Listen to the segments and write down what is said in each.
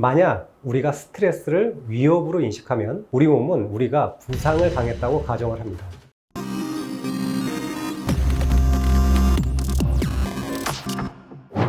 만약 우리가 스트레스를 위협으로 인식하면 우리 몸은 우리가 부상을 당했다고 가정을 합니다.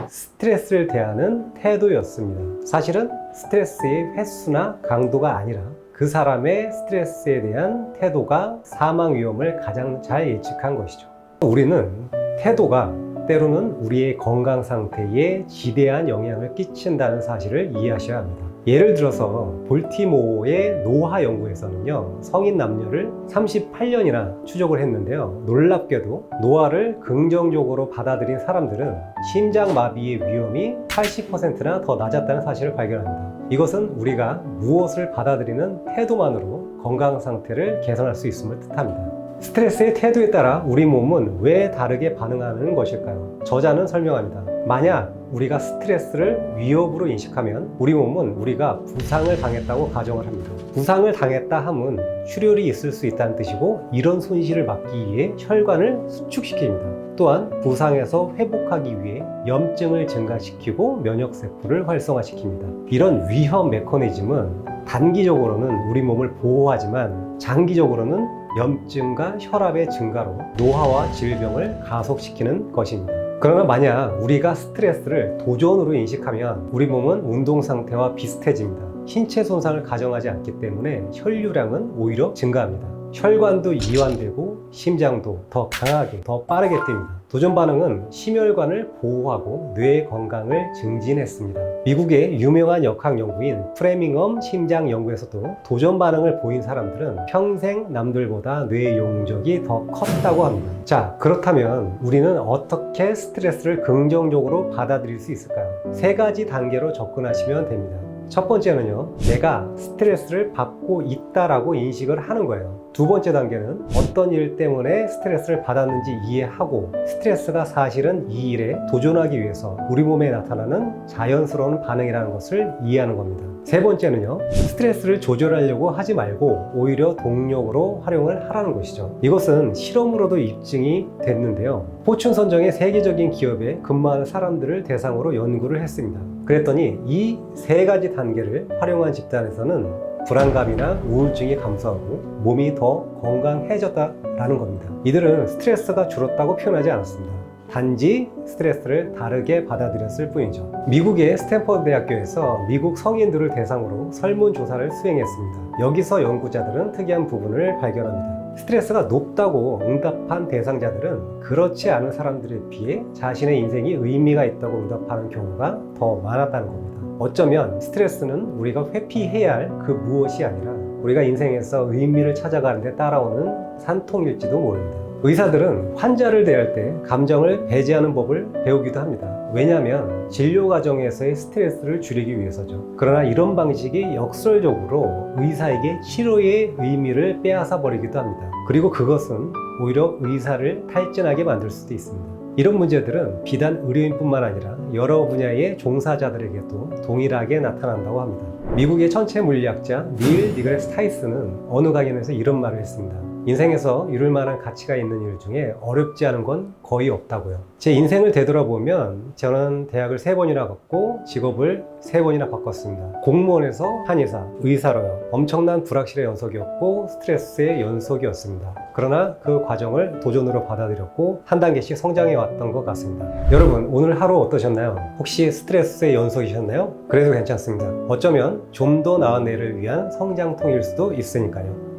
스트레스를 대하는 태도였습니다. 사실은 스트레스의 횟수나 강도가 아니라 그 사람의 스트레스에 대한 태도가 사망 위험을 가장 잘 예측한 것이죠. 우리는 태도가 때로는 우리의 건강 상태에 지대한 영향을 끼친다는 사실을 이해하셔야 합니다. 예를 들어서 볼티모어의 노화 연구에서는요, 성인 남녀를 38년이나 추적을 했는데요, 놀랍게도 노화를 긍정적으로 받아들인 사람들은 심장마비의 위험이 80%나 더 낮았다는 사실을 발견합니다. 이것은 우리가 무엇을 받아들이는 태도만으로 건강 상태를 개선할 수 있음을 뜻합니다. 스트레스의 태도에 따라 우리 몸은 왜 다르게 반응하는 것일까요? 저자는 설명합니다. 만약 우리가 스트레스를 위협으로 인식하면 우리 몸은 우리가 부상을 당했다고 가정을 합니다. 부상을 당했다 함은 출혈이 있을 수 있다는 뜻이고, 이런 손실을 막기 위해 혈관을 수축시킵니다. 또한 부상에서 회복하기 위해 염증을 증가시키고 면역세포를 활성화시킵니다. 이런 위험 메커니즘은 단기적으로는 우리 몸을 보호하지만 장기적으로는 염증과 혈압의 증가로 노화와 질병을 가속시키는 것입니다. 그러나 만약 우리가 스트레스를 도전으로 인식하면 우리 몸은 운동 상태와 비슷해집니다. 신체 손상을 가정하지 않기 때문에 혈류량은 오히려 증가합니다. 혈관도 이완되고 심장도 더 강하게, 더 빠르게 뜁니다. 도전 반응은 심혈관을 보호하고 뇌 건강을 증진했습니다. 미국의 유명한 역학 연구인 프레밍엄 심장 연구에서도 도전 반응을 보인 사람들은 평생 남들보다 뇌 용적이 더 컸다고 합니다. 자, 그렇다면 우리는 어떻게 스트레스를 긍정적으로 받아들일 수 있을까요? 세 가지 단계로 접근하시면 됩니다. 첫 번째는요, 내가 스트레스를 받고 있다라고 인식을 하는 거예요. 두 번째 단계는 어떤 일 때문에 스트레스를 받았는지 이해하고, 스트레스가 사실은 이 일에 도전하기 위해서 우리 몸에 나타나는 자연스러운 반응이라는 것을 이해하는 겁니다. 세 번째는요, 스트레스를 조절하려고 하지 말고 오히려 동력으로 활용을 하라는 것이죠. 이것은 실험으로도 입증이 됐는데요, 포춘 선정의 세계적인 기업에 근무하는 사람들을 대상으로 연구를 했습니다. 그랬더니 이 세 가지 단계를 활용한 집단에서는 불안감이나 우울증이 감소하고 몸이 더 건강해졌다라는 겁니다. 이들은 스트레스가 줄었다고 표현하지 않았습니다. 단지 스트레스를 다르게 받아들였을 뿐이죠. 미국의 스탠퍼드 대학교에서 미국 성인들을 대상으로 설문조사를 수행했습니다. 여기서 연구자들은 특이한 부분을 발견합니다. 스트레스가 높다고 응답한 대상자들은 그렇지 않은 사람들에 비해 자신의 인생이 의미가 있다고 응답하는 경우가 더 많았다는 겁니다. 어쩌면 스트레스는 우리가 회피해야 할 그 무엇이 아니라 우리가 인생에서 의미를 찾아가는 데 따라오는 산통일지도 모릅니다. 의사들은 환자를 대할 때 감정을 배제하는 법을 배우기도 합니다. 왜냐하면 진료 과정에서의 스트레스를 줄이기 위해서죠. 그러나 이런 방식이 역설적으로 의사에게 치료의 의미를 빼앗아 버리기도 합니다. 그리고 그것은 오히려 의사를 탈진하게 만들 수도 있습니다. 이런 문제들은 비단 의료인뿐만 아니라 여러 분야의 종사자들에게도 동일하게 나타난다고 합니다. 미국의 천체 물리학자 닐 디그레스 타이슨은 어느 강연에서 이런 말을 했습니다. 인생에서 이룰 만한 가치가 있는 일 중에 어렵지 않은 건 거의 없다고요. 제 인생을 되돌아보면 저는 대학을 3번이나 갔고 직업을 3번이나 바꿨습니다. 공무원에서 한의사, 의사로요. 엄청난 불확실의 연속이었고 스트레스의 연속이었습니다. 그러나 그 과정을 도전으로 받아들였고 한 단계씩 성장해 왔던 것 같습니다. 여러분, 오늘 하루 어떠셨나요? 혹시 스트레스의 연속이셨나요? 그래도 괜찮습니다. 어쩌면 좀 더 나은 내일을 위한 성장통일 수도 있으니까요.